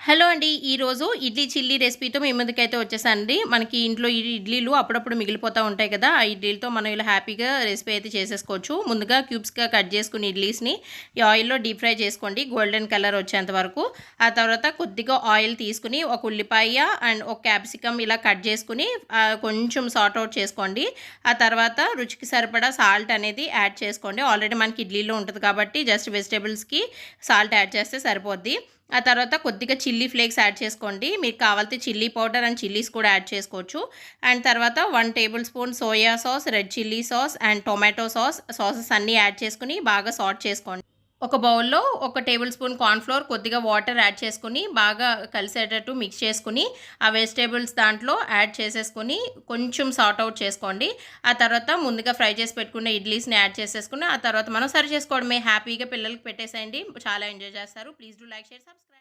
Hello అండి. ఈరోజు idli chilli రెసిపీతో మీ ముందుకైతే వచ్చేసానండి. మనకి ఇంట్లో ఈ ఇడ్లీలు అప్పుడప్పుడు మిగిలిపోతా ఉంటాయి కదా! ఆ ఇడ్లీలతో మనం ఇలా హ్యాపీగా రెసిపీ అయితే చేసేసుకోవచ్చు. ముందుగా క్యూబ్స్‌గా కట్ చేసుకుని ఇడ్లీస్‌ని ఈ ఆయిల్‌లో డీప్ ఫ్రై చేసుకోండి గోల్డెన్ కలర్ వచ్చేంత వరకు. ఆ తర్వాత కొద్దిగా ఆయిల్ తీసుకొని ఒక ఉల్లిపాయ అండ్ ఒక క్యాప్సికమ్ ఇలా కట్ చేసుకొని కొంచెం సార్ట్ ఔట్ చేసుకోండి. ఆ తర్వాత రుచికి సరిపడా సాల్ట్ అనేది యాడ్ చేసుకోండి. ఆల్రెడీ మనకి ఇడ్లీలో ఉంటది కాబట్టి జస్ట్ వెజిటబుల్స్‌కి సాల్ట్ యాడ్ చేస్తే సరిపోద్ది. ఆ తర్వాత కొద్దిగా చిల్లీ ఫ్లేక్స్ యాడ్ చేసుకోండి. మీకు కావాలితే చిల్లీ పౌడర్ అండ్ చిల్లీస్ కూడా యాడ్ చేసుకోవచ్చు. అండ్ తర్వాత 1 table spoon soya sauce, red chilli sauce and tomato sauces అన్నీ యాడ్ చేసుకొని బాగా సార్ట్ చేసుకోండి. ఒక బౌల్‌లో ఒక టేబుల్ స్పూన్ కార్న్ ఫ్లోర్, కొద్దిగా వాటర్ యాడ్ చేసుకొని బాగా కలిసేటట్టు మిక్స్ చేసుకొని, ఆ వెజిటబుల్స్ దాంట్లో యాడ్ చేసేసుకొని కొంచెం సార్ట్ ఔట్ చేసుకోండి. ఆ తర్వాత ముందుగా ఫ్రై చేసి పెట్టుకున్న ఇడ్లీస్‌ని యాడ్ చేసేసుకొని, ఆ తర్వాత మనం సర్వ్ చేసుకోవడమే. హ్యాపీగా పిల్లలకి పెట్టేసేయండి. చాలా ఎంజాయ్ చేస్తారు. Please do like, share, subscribe.